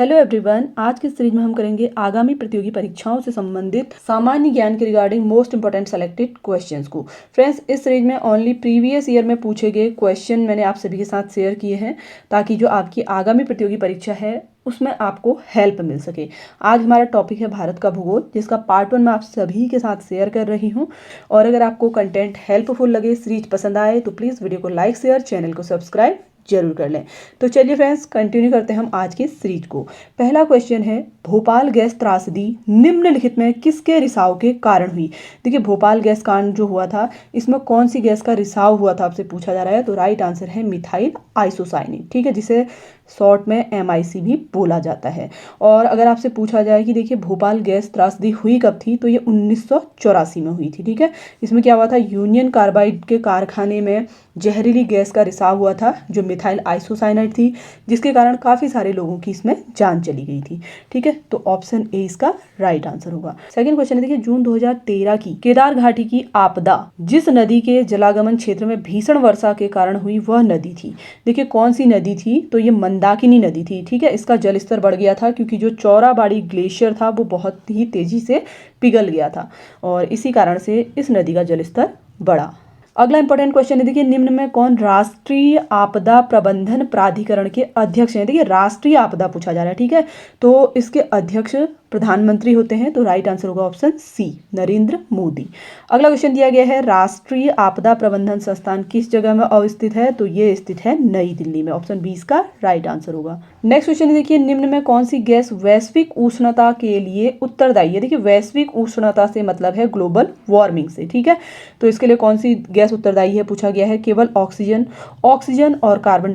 Hello everyone, आज की series में हम करेंगे आगामी प्रतियोगी परीक्षाओं से संबंधित सामान्य ज्ञान के regarding most important selected questions को। फ्रेंड्स, इस सीरीज में ओनली प्रीवियस ईयर में पूछे गए क्वेश्चन मैंने आप सभी के साथ शेयर किए हैं ताकि जो आपकी आगामी प्रतियोगी परीक्षा है उसमें आपको हेल्प मिल सके। आज हमारा टॉपिक है भारत का भूगोल, जिसका पार्ट 1 मैं आप सभी के साथ शेयर कर रही हूँ। और अगर आपको कंटेंट हेल्पफुल लगे, सीरीज पसंद आए तो प्लीज़ वीडियो को लाइक शेयर, चैनल को सब्सक्राइब जरूर कर लें। तो चलिए फ्रेंड्स, कंटिन्यू करते हैं हम आज की सीरीज को। पहला क्वेश्चन है, भोपाल गैस त्रासदी निम्नलिखित में किसके रिसाव के कारण हुई। देखिए, भोपाल गैस कांड जो हुआ था इसमें कौन सी गैस का रिसाव हुआ था आपसे पूछा जा रहा है। तो राइट आंसर है मिथाइल आइसोसाइनेट, ठीक है, जिसे शॉर्ट में MIC भी बोला जाता है। और अगर आपसे पूछा जाए कि देखिए भोपाल गैस त्रासदी हुई कब थी, तो ये 1984 में हुई थी, ठीक है। इसमें क्या हुआ था, यूनियन कार्बाइड के कारखाने में जहरीली गैस का रिसाव हुआ था जो मिथाइल आइसोसाइनेट थी, जिसके कारण काफ़ी सारे लोगों की इसमें जान चली गई थी, ठीक है। तो ऑप्शन ए इसका राइट आंसर होगा। सेकंड क्वेश्चन है, देखिए जून 2013 की केदार घाटी की आपदा जिस नदी के जलागमन क्षेत्र में भीषण वर्षा के कारण हुई वह नदी थी। देखिए कौन सी नदी थी, तो ये मंदाकिनी नदी थी, ठीक है। इसका जलस्तर बढ़ गया था क्योंकि जो चौराबाड़ी ग्लेशियर था वो बहुत ही तेजी से पिघल गया था और इसी कारण से इस नदी का जलस्तर बढ़ा। अगला इंपॉर्टेंट क्वेश्चन है, देखिए निम्न में कौन राष्ट्रीय आपदा प्रबंधन प्राधिकरण के अध्यक्ष हैं। देखिए राष्ट्रीय आपदा पूछा जा रहा है, ठीक है, तो इसके अध्यक्ष प्रधानमंत्री होते हैं। तो राइट आंसर होगा ऑप्शन सी, नरेंद्र मोदी। अगला क्वेश्चन दिया गया है, राष्ट्रीय आपदा प्रबंधन संस्थान किस जगह में अवस्थित है। तो ये स्थित है नई दिल्ली में। ऑप्शन बी इसका राइट आंसर होगा। नेक्स्ट क्वेश्चन है, देखिए निम्न में कौन सी गैस वैश्विक उष्णता के लिए उत्तरदायी है। देखिए वैश्विक उष्णता से मतलब है ग्लोबल वार्मिंग से, ठीक है। तो इसके लिए कौन सी गैस उत्तरदायी है पूछा गया है। केवल ऑक्सीजन और कार्बन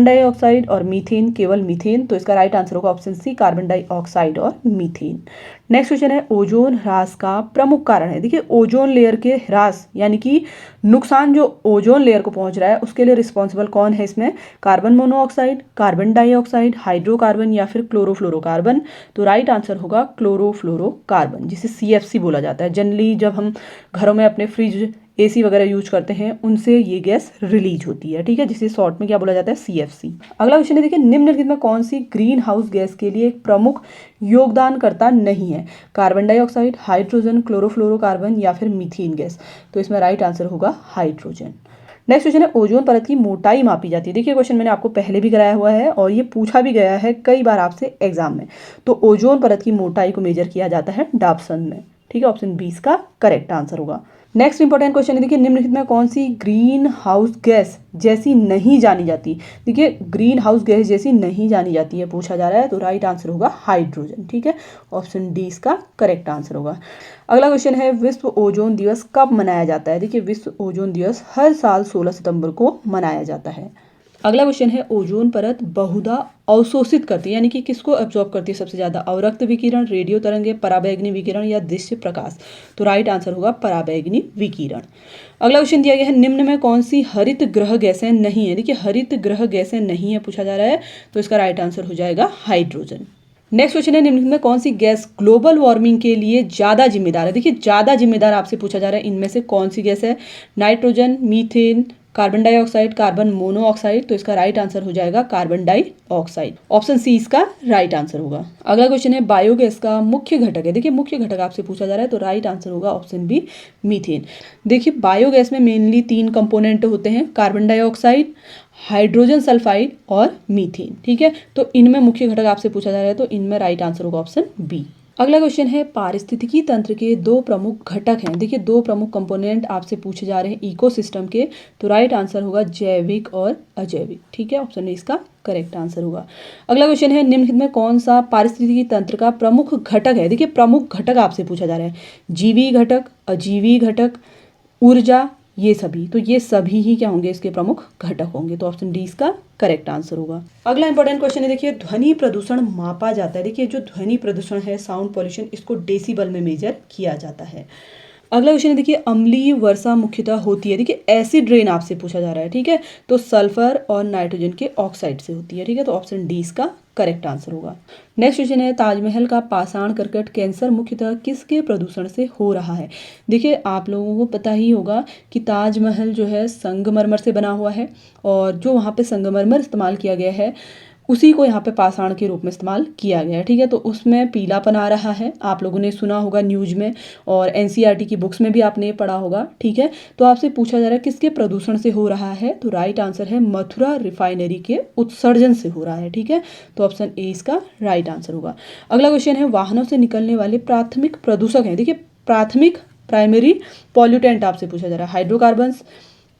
डाइऑक्साइड और मीथेन, केवल मीथेन। तो इसका राइट आंसर होगा ऑप्शन सी, कार्बन डाइऑक्साइड और मीथेन। नेक्स्ट क्वेश्चन है, ओजोन ह्रास का प्रमुख कारण है। देखिए ओजोन लेयर के ह्रास यानी कि नुकसान जो ओजोन लेयर को पहुंच रहा है उसके लिए रिस्पॉन्सिबल कौन है इसमें। Carbon monoxide, carbon dioxide, hydrocarbon या फिर क्लोरोफ्लोरोकार्बन। तो राइट आंसर होगा क्लोरोफ्लोरोकार्बन, जिसे CFC बोला जाता है। जनरली जब हम घरों में अपने फ्रिज AC वगैरह यूज करते हैं उनसे ये गैस रिलीज होती है, ठीक है, जिसे शॉर्ट में क्या बोला जाता है, CFC। अगला क्वेश्चन है, देखिए निम्नलिखित में कौन सी ग्रीन हाउस गैस के लिए एक प्रमुख योगदानकर्ता नहीं है। कार्बन डाइऑक्साइड, हाइड्रोजन, क्लोरोफ्लोरोकार्बन या फिर मीथेन गैस। तो इसमें राइट आंसर होगा हाइड्रोजन। नेक्स्ट क्वेश्चन है, ओजोन परत की मोटाई मापी जाती है। देखिए क्वेश्चन मैंने आपको पहले भी कराया हुआ है और ये पूछा भी गया है कई बार आपसे एग्जाम में। तो ओजोन परत की मोटाई को मेजर किया जाता है डाप्सन में, ठीक है। ऑप्शन बी इसका करेक्ट आंसर होगा। नेक्स्ट इंपॉर्टेंट क्वेश्चन है, देखिए निम्नलिखित में कौन सी ग्रीन हाउस गैस जैसी नहीं जानी जाती। देखिए ग्रीन हाउस गैस जैसी नहीं जानी जाती है पूछा जा रहा है। तो राइट आंसर होगा हाइड्रोजन, ठीक है। ऑप्शन डी इसका करेक्ट आंसर होगा। अगला क्वेश्चन है, विश्व ओजोन दिवस कब मनाया जाता है। देखिए विश्व ओजोन दिवस हर साल 16 सितंबर को मनाया जाता है। अगला क्वेश्चन है, ओजोन परत बहुधा अवशोषित करती है, यानी कि किसको एब्जॉर्ब करती है सबसे ज्यादा। अवरक्त विकिरण, रेडियो तरंगे, पराबैंगनी विकिरण या दृश्य प्रकाश। तो राइट आंसर होगा पराबैंगनी विकिरण। अगला क्वेश्चन दिया गया है, निम्न में कौन सी हरित ग्रह गैसें नहीं है। देखिए हरित ग्रह गैसें नहीं है पूछा जा रहा है। तो इसका राइट आंसर हो जाएगा हाइड्रोजन। नेक्स्ट क्वेश्चन है, निम्नलिखित में कौन सी गैस ग्लोबल वार्मिंग के लिए ज्यादा जिम्मेदार है। देखिए ज्यादा जिम्मेदार आपसे पूछा जा रहा है, इनमें से कौन सी गैस है। Nitrogen, methane, carbon dioxide, carbon monoxide. तो इसका राइट आंसर हो जाएगा कार्बन डाइऑक्साइड। ऑप्शन सी इसका राइट आंसर होगा। अगला क्वेश्चन है, बायोगैस का मुख्य घटक है। देखिए मुख्य घटक आपसे पूछा जा रहा है। तो राइट आंसर होगा ऑप्शन बी, मीथेन। देखिए बायोगैस में मेनली 3 कंपोनेंट होते हैं, कार्बन डाइऑक्साइड, हाइड्रोजन सल्फाइड और मीथेन, ठीक है। तो इनमें मुख्य घटक आपसे पूछा जा रहा है, तो इनमें राइट आंसर होगा ऑप्शन बी। अगला क्वेश्चन है, पारिस्थितिकी तंत्र के 2 प्रमुख घटक हैं। देखिए 2 प्रमुख कंपोनेंट आपसे पूछे जा रहे हैं इकोसिस्टम के। तो राइट आंसर होगा जैविक और अजैविक, ठीक है। ऑप्शन ए इसका करेक्ट आंसर होगा। अगला क्वेश्चन है, निम्नलिखित में कौन सा पारिस्थितिकी तंत्र का प्रमुख घटक है। देखिए प्रमुख घटक आपसे पूछा जा रहा है, जीवी घटक, अजीवी घटक, ऊर्जा, ये सभी। तो ये सभी ही क्या होंगे, इसके प्रमुख घटक होंगे। तो ऑप्शन डी इसका करेक्ट आंसर होगा। अगला इंपॉर्टेंट क्वेश्चन है, देखिए ध्वनि प्रदूषण मापा जाता है। देखिए जो ध्वनि प्रदूषण है, साउंड पॉल्यूशन, इसको डेसिबल में मेजर किया जाता है। अगला क्वेश्चन है, देखिए अम्लीय वर्षा मुख्यतः होती है। देखिए एसिड रेन आपसे पूछा जा रहा है, ठीक है। तो सल्फर और नाइट्रोजन के ऑक्साइड से होती है, ठीक है। तो ऑप्शन डी इसका करेक्ट आंसर होगा। नेक्स्ट क्वेश्चन है, ताजमहल का पाषाण कर्कट कैंसर मुख्यतः किसके प्रदूषण से हो रहा है। देखिए आप लोगों को पता ही होगा कि ताजमहल जो है संगमरमर से बना हुआ है और जो वहाँ पे संगमरमर इस्तेमाल किया गया है उसी को यहाँ पे पाषाण के रूप में इस्तेमाल किया गया है। ठीक है, तो उसमें पीलापन आ रहा है, आप लोगों ने सुना होगा न्यूज़ में और एनसीईआरटी की बुक्स में भी आपने पढ़ा होगा। ठीक है, तो आपसे पूछा जा रहा है किसके प्रदूषण से हो रहा है, तो राइट आंसर है मथुरा रिफाइनरी के उत्सर्जन से हो रहा है। ठीक है, तो ऑप्शन ए इसका राइट आंसर होगा। अगला क्वेश्चन है वाहनों से निकलने वाले प्राथमिक प्रदूषक हैं। देखिए प्राथमिक प्राइमरी पॉल्यूटेंट आपसे पूछा जा रहा है, हाइड्रोकार्बन्स,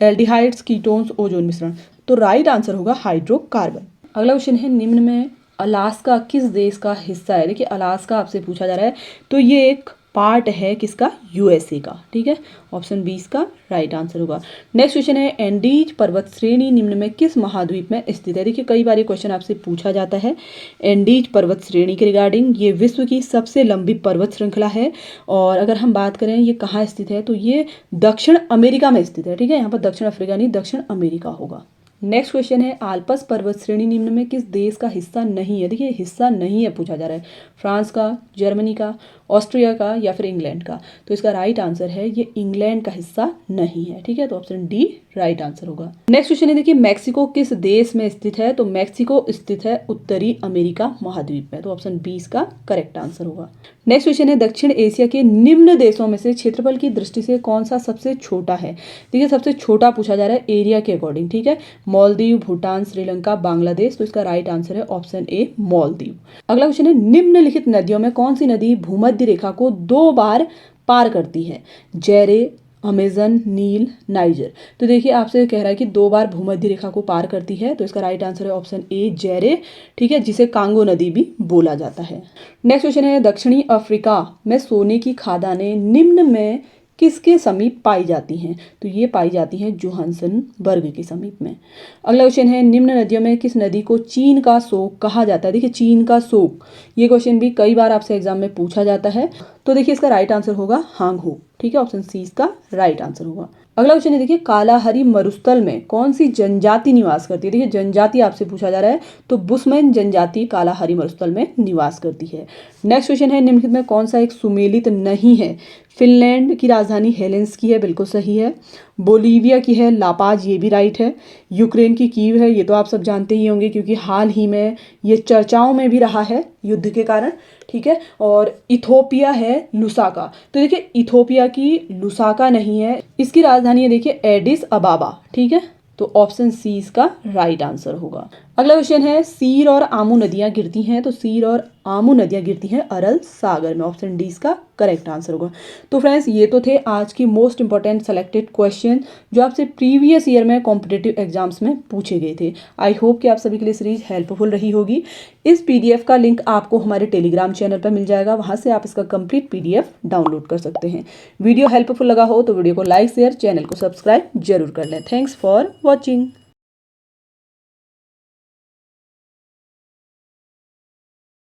एल्डिहाइड्स, कीटोन्स, ओजोन मिश्रण, तो राइट आंसर होगा हाइड्रोकार्बन। अगला क्वेश्चन है निम्न में अलास्का किस देश का हिस्सा है। देखिए अलास्का आपसे पूछा जा रहा है, तो ये एक पार्ट है किसका, यूएसए का। ठीक है, ऑप्शन बी इसका राइट आंसर होगा। नेक्स्ट क्वेश्चन है एंडीज पर्वत श्रेणी निम्न में किस महाद्वीप में स्थित है। देखिए कई बार ये क्वेश्चन आपसे पूछा जाता है एंडीज पर्वत श्रेणी के रिगार्डिंग। ये विश्व की सबसे लंबी पर्वत श्रृंखला है और अगर हम बात करें ये कहाँ स्थित है, तो ये दक्षिण अमेरिका में स्थित है। ठीक है, यहाँ पर दक्षिण अफ्रीका नहीं, दक्षिण अमेरिका होगा। नेक्स्ट क्वेश्चन है आल्पस पर्वत श्रेणी निम्न में किस देश का हिस्सा नहीं है। देखिए हिस्सा नहीं है पूछा जा रहा है, फ्रांस का, जर्मनी का, ऑस्ट्रिया का या फिर इंग्लैंड का, तो इसका राइट आंसर है ये इंग्लैंड का हिस्सा नहीं है। ठीक है, तो ऑप्शन डी राइट आंसर होगा। नेक्स्ट क्वेश्चन है देखिए मैक्सिको किस देश में स्थित है, तो मैक्सिको स्थित है उत्तरी अमेरिका महाद्वीप में, तो ऑप्शन बी इसका करेक्ट आंसर होगा। नेक्स्ट क्वेश्चन है दक्षिण एशिया के निम्न देशों में से क्षेत्रफल की दृष्टि से कौन सा सबसे छोटा है। देखिए सबसे छोटा पूछा जा रहा है एरिया के अकॉर्डिंग। ठीक है, मालदीव, भूटान, श्रीलंका, बांग्लादेश, तो इसका राइट आंसर है ऑप्शन ए मालदीव। अगला क्वेश्चन है निम्नलिखित नदियों में कौन सी नदी भूमध्य रेखा को 2 बार पार करती है, जेरे, अमेजन, नील, नाइजर, तो देखिए आपसे कह रहा है कि 2 बार भूमध्य रेखा को पार करती है, तो इसका राइट आंसर है ऑप्शन ए जेरे। ठीक है, जिसे कांगो नदी भी बोला जाता है। नेक्स्ट क्वेश्चन है दक्षिणी अफ्रीका में सोने की खादानें निम्न में किसके समीप पाई जाती हैं, तो ये पाई जाती हैं जोहान्सनबर्ग के समीप में। अगला क्वेश्चन है निम्न नदियों में किस नदी को चीन का शोक कहा जाता है। देखिए चीन का शोक, ये क्वेश्चन भी कई बार आपसे एग्जाम में पूछा जाता है, तो देखिए इसका राइट आंसर होगा हांगहो। ठीक है, ऑप्शन सी इसका राइट आंसर होगा। अगला क्वेश्चन है देखिए कालाहरी मरुस्थल में कौन सी जनजाति निवास करती है। देखिए जनजाति आपसे पूछा जा रहा है, तो बुशमैन जनजाति कालाहरी मरुस्थल में निवास करती है। नेक्स्ट क्वेश्चन है निम्नलिखित में कौन सा एक सुमेलित नहीं है। फिनलैंड की राजधानी हेलेंस्की है, बिल्कुल सही है। बोलीविया की है लापाज, ये भी राइट है। यूक्रेन की कीव है, ये तो आप सब जानते ही होंगे क्योंकि हाल ही में ये चर्चाओं में भी रहा है युद्ध के कारण। ठीक है, और इथोपिया है लुसाका, तो देखिए इथोपिया की लुसाका नहीं है, इसकी राजधानी है देखिए एडिस अबाबा। ठीक है, तो ऑप्शन सी इसका राइट आंसर होगा। अगला क्वेश्चन है सीर और आमू नदियां गिरती हैं, तो सीर और आमू नदियां गिरती हैं अरल सागर में, ऑप्शन डी इसका करेक्ट आंसर होगा। तो फ्रेंड्स ये तो थे आज की मोस्ट इंपॉर्टेंट सेलेक्टेड क्वेश्चन जो आपसे प्रीवियस ईयर में कॉम्पिटिटिव एग्जाम्स में पूछे गए थे। आई होप कि आप सभी के लिए सीरीज हेल्पफुल रही होगी। इस पीडीएफ का लिंक आपको हमारे टेलीग्राम चैनल पर मिल जाएगा, वहां से आप इसका कंप्लीट पीडीएफ डाउनलोड कर सकते हैं। वीडियो हेल्पफुल लगा हो तो वीडियो को लाइक शेयर, चैनल को सब्सक्राइब जरूर कर लें। Thanks for watching.